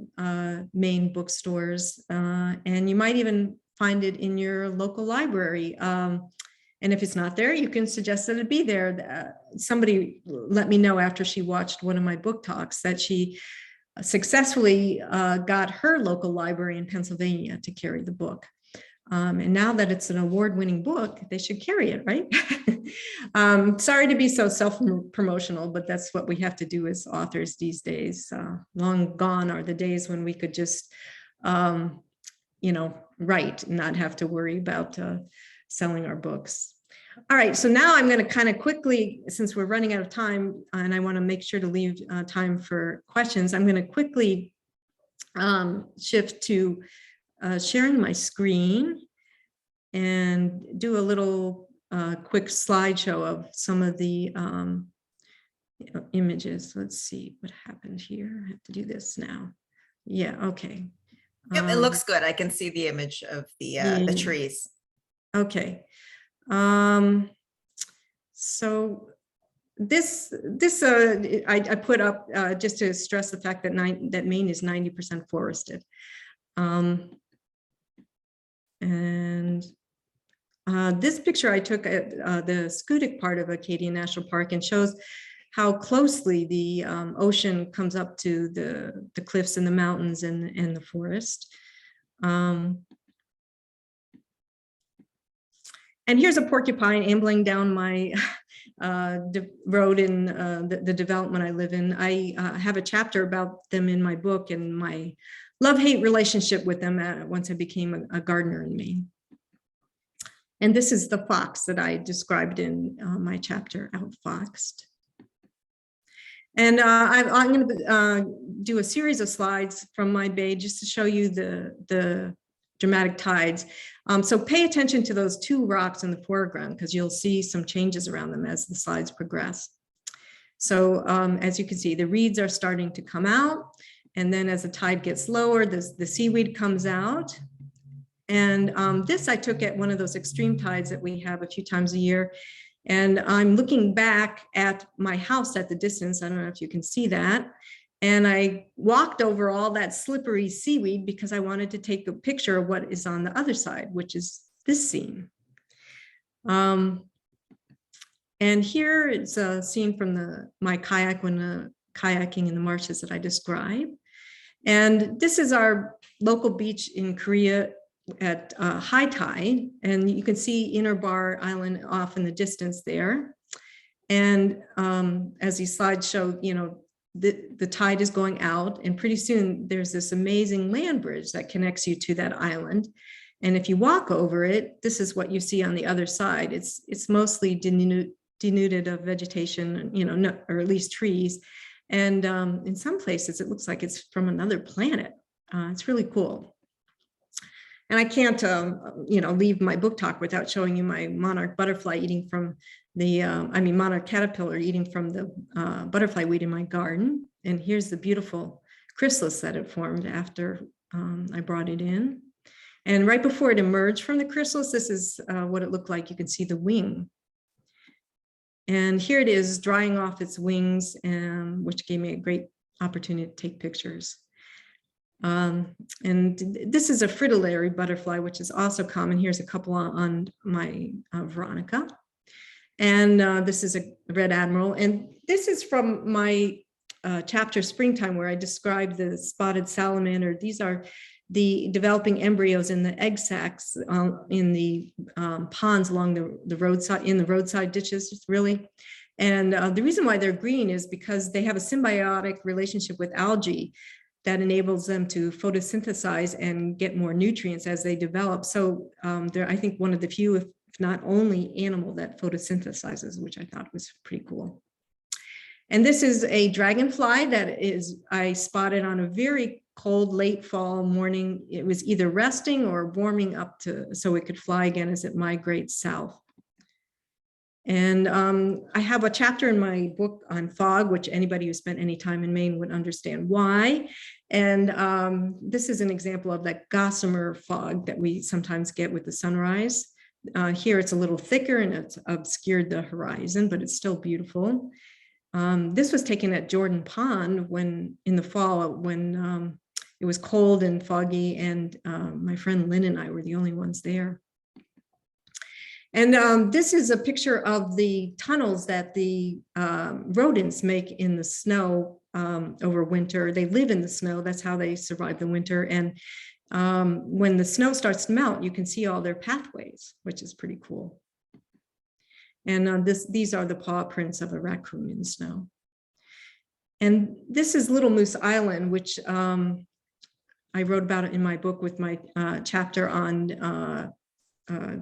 Maine bookstores, and you might even find it in your local library. And if it's not there, you can suggest that it be there. Somebody let me know after she watched one of my book talks that she successfully got her local library in Pennsylvania to carry the book. And now that it's an award-winning book, they should carry it, right? Sorry to be so self-promotional, but that's what we have to do as authors these days. Long gone are the days when we could just, write and not have to worry about selling our books. All right, so now I'm going to kind of quickly, since we're running out of time, and I want to make sure to leave time for questions, I'm going to quickly shift to sharing my screen and do a little quick slideshow of some of the images. Let's see what happened here. I have to do this now. Yeah, okay. Yep, it looks good. I can see the image of the trees. Okay. So this I put up just to stress the fact that Maine is 90% forested. And this picture I took at the Schoodic part of Acadia National Park, and shows how closely the ocean comes up to the cliffs and the mountains and the forest. And here's a porcupine ambling down my road in the development I live in. I have a chapter about them in my book and my love-hate relationship with them once I became a gardener in Maine. And this is the fox that I described in my chapter, Outfoxed. And I'm going to do a series of slides from my bay just to show you the dramatic tides. So pay attention to those two rocks in the foreground, because you'll see some changes around them as the slides progress. So as you can see, the reeds are starting to come out. And then as the tide gets lower, the seaweed comes out. And this I took at one of those extreme tides that we have a few times a year. And I'm looking back at my house at the distance. I don't know if you can see that. And I walked over all that slippery seaweed because I wanted to take a picture of what is on the other side, which is this scene. And here it's a scene from my kayak when kayaking in the marshes that I described. And this is our local beach in Korea at high tide. And you can see Inner Bar Island off in the distance there. And as these slides show, you know, the tide is going out, and pretty soon there's this amazing land bridge that connects you to that island. And if you walk over it, this is what you see on the other side. It's mostly denuded of vegetation, you know, or at least trees. And in some places, it looks like it's from another planet. It's really cool. And I can't, you know, leave my book talk without showing you my monarch butterfly eating from the, monarch caterpillar eating from the butterfly weed in my garden. And here's the beautiful chrysalis that it formed after I brought it in. And right before it emerged from the chrysalis, this is what it looked like. You can see the wing. And here it is drying off its wings, which gave me a great opportunity to take pictures. And this is a fritillary butterfly, which is also common. Here's a couple on my Veronica. And this is a red admiral. And this is from my chapter Springtime, where I described the spotted salamander. These are the developing embryos in the egg sacs in the ponds along the roadside, in the roadside ditches, really. And the reason why they're green is because they have a symbiotic relationship with algae that enables them to photosynthesize and get more nutrients as they develop. So they're, I think, one of the few, if not only, animal that photosynthesizes, which I thought was pretty cool. And this is a dragonfly that I spotted on a very cold late fall morning. It was either resting or warming up so it could fly again as it migrates south. And I have a chapter in my book on fog, which anybody who spent any time in Maine would understand why. And this is an example of that gossamer fog that we sometimes get with the sunrise. Here it's a little thicker and it's obscured the horizon, but it's still beautiful. This was taken at Jordan Pond in the fall when it was cold and foggy, and my friend Lynn and I were the only ones there. And this is a picture of the tunnels that the rodents make in the snow over winter. They live in the snow. That's how they survive the winter. And when the snow starts to melt, you can see all their pathways, which is pretty cool. And these are the paw prints of a raccoon in the snow. And this is Little Moose Island, which I wrote about it in my book with my chapter on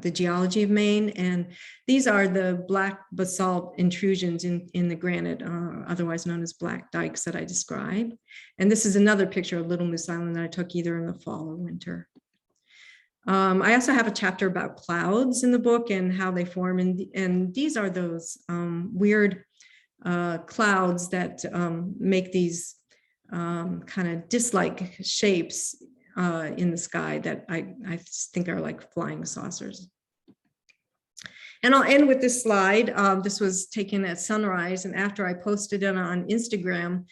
the geology of Maine. And these are the black basalt intrusions in the granite, otherwise known as black dikes, that I described. And this is another picture of Little Moose Island that I took either in the fall or winter. I also have a chapter about clouds in the book and how they form. And these are those weird clouds that make these kind of disc-like shapes in the sky that I think are like flying saucers. And I'll end with this slide. This was taken at sunrise, and after I posted it on Instagram,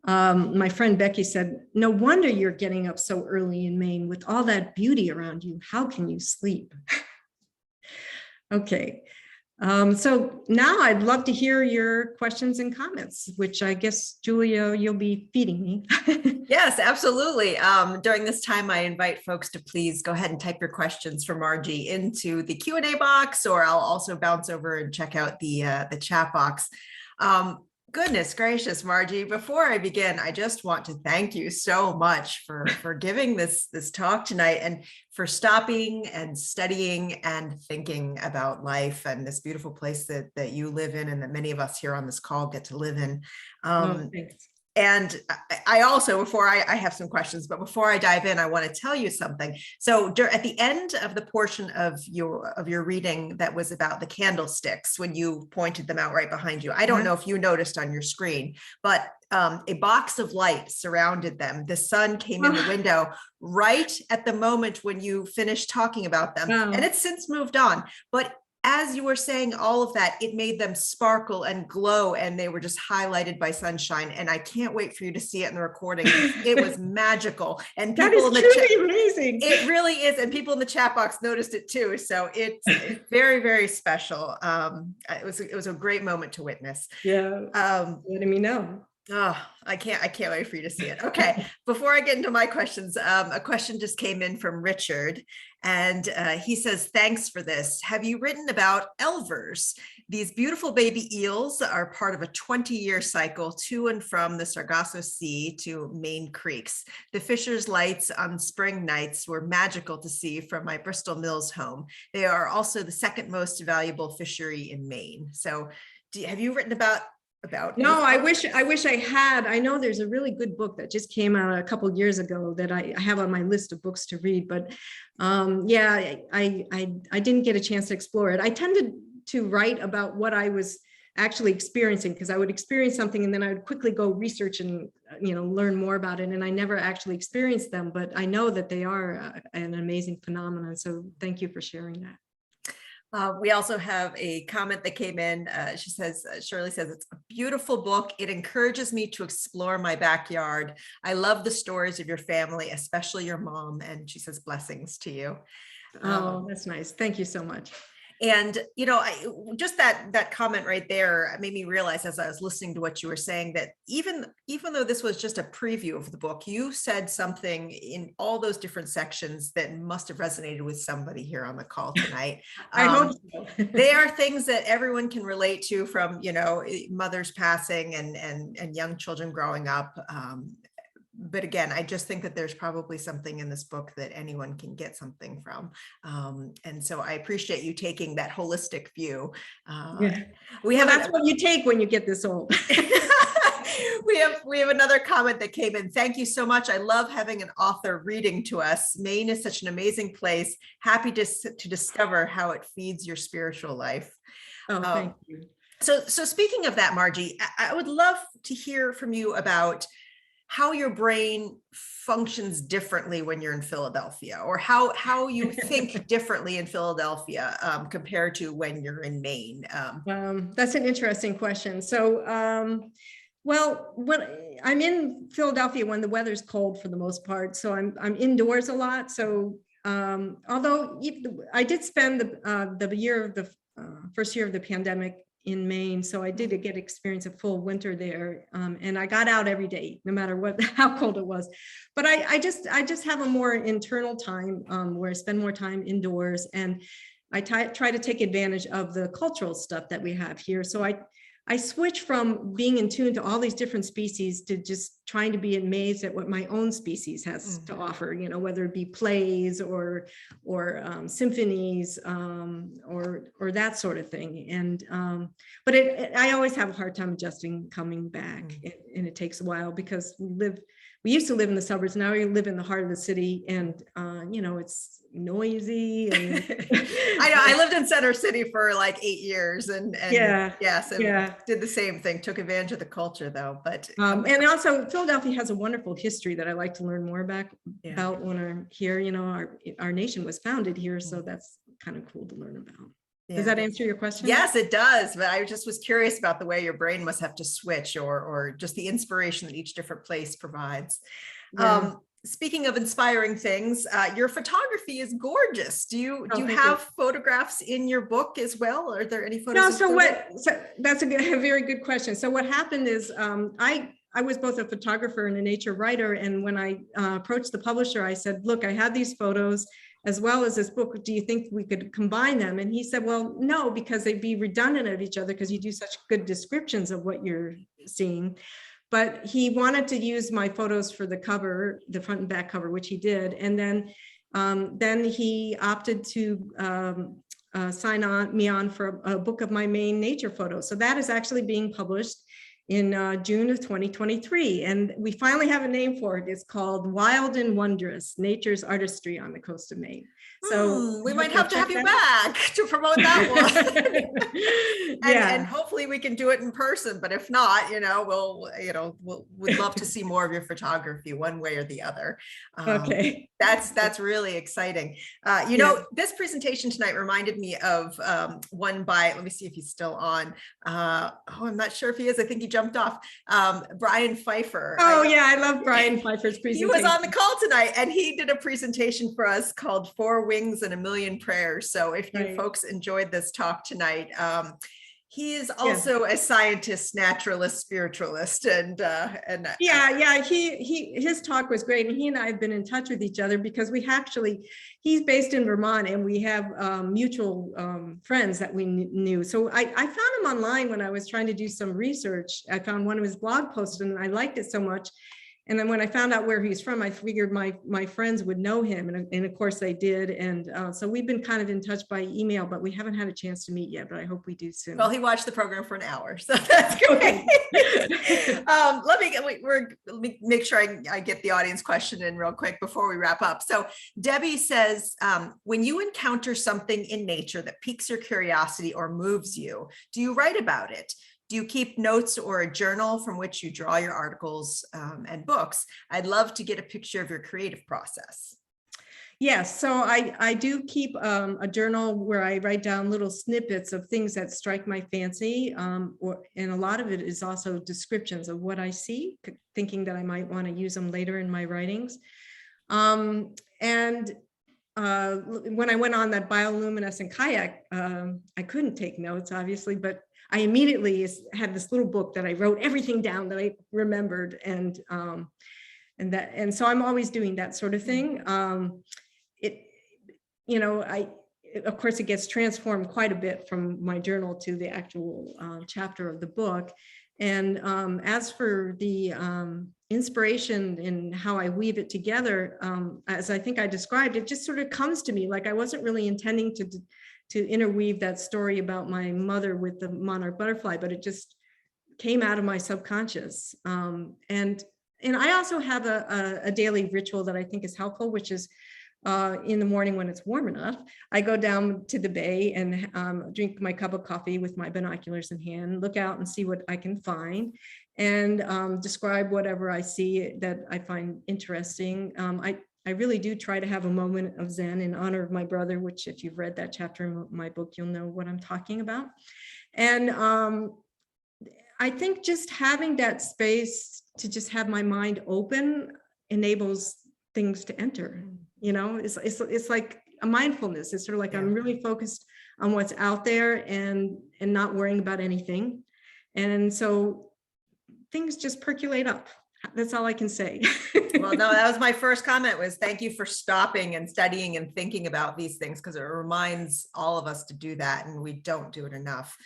my friend Becky said, "No wonder you're getting up so early in Maine with all that beauty around you. How can you sleep?" Okay. So now I'd love to hear your questions and comments, which I guess, Julia, you'll be feeding me. Yes, absolutely. During this time, I invite folks to please go ahead and type your questions for Margie into the Q&A box, or I'll also bounce over and check out the chat box. Goodness gracious, Margie, before I begin, I just want to thank you so much for giving this talk tonight, and for stopping and studying and thinking about life and this beautiful place that you live in, and that many of us here on this call get to live in. Thanks. And I also, I have some questions, but before I dive in, I want to tell you something. So at the end of the portion of your reading that was about the candlesticks, when you pointed them out right behind you, I don't know if you noticed on your screen, but a box of light surrounded them. The sun came in the window right at the moment when you finished talking about them, and it's since moved on. But as you were saying all of that, it made them sparkle and glow, and they were just highlighted by sunshine. And I can't wait for you to see it in the recording. It was magical. And people in the truly amazing. It really is. And people in the chat box noticed it too. So it's very, very special. It was a great moment to witness. Yeah. Letting me know. Oh, I can't wait for you to see it. Okay. Before I get into my questions, a question just came in from Richard, and he says, "Thanks for this. Have you written about elvers? These beautiful baby eels are part of a 20-year cycle to and from the Sargasso Sea to Maine creeks. The Fisher's lights on spring nights were magical to see from my Bristol Mills home. They are also the second most valuable fishery in Maine." So have you written about No, I wish I had. I know there's a really good book that just came out a couple of years ago that I have on my list of books to read, but yeah, I didn't get a chance to explore it. I tended to write about what I was actually experiencing, because I would experience something and then I would quickly go research and learn more about it, and I never actually experienced them, but I know that they are an amazing phenomenon. So thank you for sharing that. We also have a comment that came in. She says, Shirley says, "It's a beautiful book. It encourages me to explore my backyard. I love the stories of your family, especially your mom." And she says, "Blessings to you." Oh, that's nice. Thank you so much. And, just that comment right there made me realize, as I was listening to what you were saying, that even though this was just a preview of the book, you said something in all those different sections that must have resonated with somebody here on the call tonight. I hope so. They are things that everyone can relate to, from, mothers passing and young children growing up. But again, I just think that there's probably something in this book that anyone can get something from. And so I appreciate you taking that holistic view. Yeah. That's what you take when you get this old. We have another comment that came in. "Thank you so much. I love having an author reading to us. Maine is such an amazing place. Happy to discover how it feeds your spiritual life." Oh, thank you. So speaking of that, Margie, I would love to hear from you about how your brain functions differently when you're in Philadelphia, or how you think differently in Philadelphia compared to when you're in Maine. That's an interesting question. So, well, when I'm in Philadelphia when the weather's cold for the most part, so I'm indoors a lot. So, although I did spend the first year of the pandemic in Maine, so I did get experience a full winter there, and I got out every day, no matter how cold it was. But I just have a more internal time where I spend more time indoors, and I try to take advantage of the cultural stuff that we have here. So I switch from being in tune to all these different species to just trying to be amazed at what my own species has to offer, you know, whether it be plays or symphonies or that sort of thing. And but I always have a hard time adjusting coming back, and it takes a while because we used to live in the suburbs. Now we live in the heart of the city, and you know, it's noisy. And I know, I lived in Center City for like 8 years, and yes, and did the same thing. Took advantage of the culture though, but and also Philadelphia has a wonderful history that I like to learn more about when I'm here. You know, our nation was founded here, so that's kind of cool to learn about. Does that answer your question? Yes, it does. But I just was curious about the way your brain must have to switch, or just the inspiration that each different place provides. Yeah. Speaking of inspiring things, your photography is gorgeous. Do you have photographs in your book as well? Are there any photos? No. So that's a very good question. So what happened is I was both a photographer and a nature writer. And when I approached the publisher, I said, look, I have these photos as well as this book. Do you think we could combine them? And he said, well, no, because they'd be redundant of each other because you do such good descriptions of what you're seeing. But he wanted to use my photos for the cover, the front and back cover, which he did. And then he opted to sign me on for a book of my Maine nature photos. So that is actually being published in June of 2023. And we finally have a name for it. It's called Wild and Wondrous, Nature's Artistry on the Coast of Maine. So we might have to have you back to promote that one. and hopefully we can do it in person, but if not, we'd love to see more of your photography one way or the other. Okay. That's really exciting. This presentation tonight reminded me of one by, let me see if he's still on. I'm not sure if he is. I think he jumped off. Brian Pfeiffer. I love Brian Pfeiffer's presentation. He was on the call tonight, and he did a presentation for us called 4 Wings and a Million Prayers. So if you folks enjoyed this talk tonight, he is also a scientist, naturalist, spiritualist, and his talk was great, and he and I have been in touch with each other because he's based in Vermont, and we have mutual friends that we knew. So I found him online when I was trying to do some research. I found one of his blog posts, and I liked it so much. And then when I found out where he's from, I figured my friends would know him. And of course they did. And so we've been kind of in touch by email, but we haven't had a chance to meet yet, but I hope we do soon. Well, he watched the program for an hour, so that's great. Let me make sure I get the audience question in real quick before we wrap up. So Debbie says, when you encounter something in nature that piques your curiosity or moves you, do you write about it? Do you keep notes or a journal from which you draw your articles and books? I'd love to get a picture of your creative process. Yes, so I do keep a journal where I write down little snippets of things that strike my fancy, and a lot of it is also descriptions of what I see, thinking that I might want to use them later in my writings. When I went on that bioluminescent kayak, I couldn't take notes, obviously, but I immediately had this little book that I wrote everything down that I remembered, and so I'm always doing that sort of thing. Of course, it gets transformed quite a bit from my journal to the actual chapter of the book. And as for the inspiration and how I weave it together, as I think I described, it just sort of comes to me. Like I wasn't really intending to interweave that story about my mother with the monarch butterfly, but it just came out of my subconscious. And I also have a daily ritual that I think is helpful, which is in the morning when it's warm enough, I go down to the bay and drink my cup of coffee with my binoculars in hand, look out and see what I can find, and describe whatever I see that I find interesting. I really do try to have a moment of Zen in honor of my brother, which if you've read that chapter in my book, you'll know what I'm talking about. And I think just having that space to just have my mind open enables things to enter. It's like a mindfulness. It's sort of like I'm really focused on what's out there and not worrying about anything. And so things just percolate up. That's all I can say. Well, no, that was my first comment, was thank you for stopping and studying and thinking about these things, because it reminds all of us to do that, and we don't do it enough.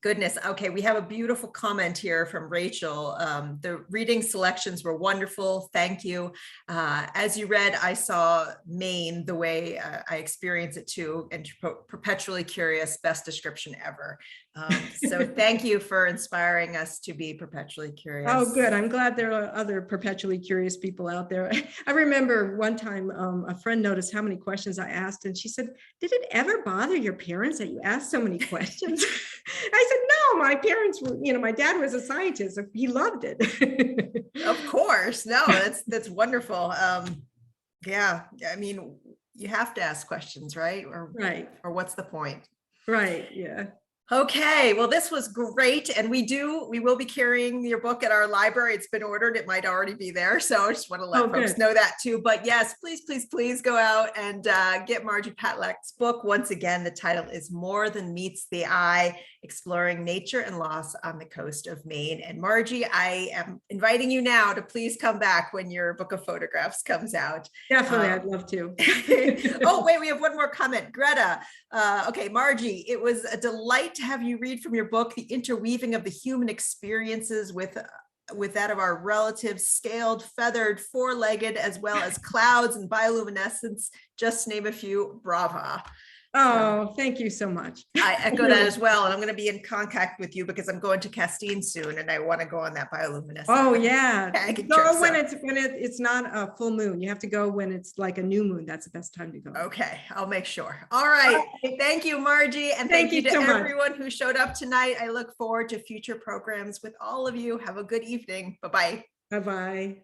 Goodness. Okay, we have a beautiful comment here from Rachel. The reading selections were wonderful. Thank you. As you read, I saw Maine the way I experience it too, and perpetually curious, best description ever. So thank you for inspiring us to be perpetually curious. Oh, good. I'm glad there are other perpetually curious people out there. I remember one time a friend noticed how many questions I asked, and she said, "Did it ever bother your parents that you asked so many questions?" I said, "No, my parents were, my dad was a scientist. So he loved it." Of course. No, that's wonderful. Yeah, I mean, you have to ask questions, right? Right. Or what's the point? Right. Yeah. Okay, well, this was great. And we will be carrying your book at our library. It's been ordered. It might already be there. So I just want to let folks know that too. But yes, please, please, please go out and get Margie Patlak's book. Once again, the title is More Than Meets the Eye, Exploring Nature and Loss on the Coast of Maine. And Margie, I am inviting you now to please come back when your book of photographs comes out. Definitely, I'd love to. Oh, wait, we have one more comment. Greta. Okay, Margie, it was a delight to have you read from your book, The Interweaving of the Human Experiences with that of our relatives, scaled, feathered, four-legged, as well as clouds and bioluminescence, just to name a few. Brava. Oh, thank you so much. I echo that as well. And I'm going to be in contact with you because I'm going to Castine soon and I want to go on that bioluminescence. Oh yeah. Go when it's not a full moon. You have to go when it's like a new moon. That's the best time to go. Okay, I'll make sure. All right. Thank you, Margie. And thank you to everyone who showed up tonight. I look forward to future programs with all of you. Have a good evening. Bye-bye. Bye-bye.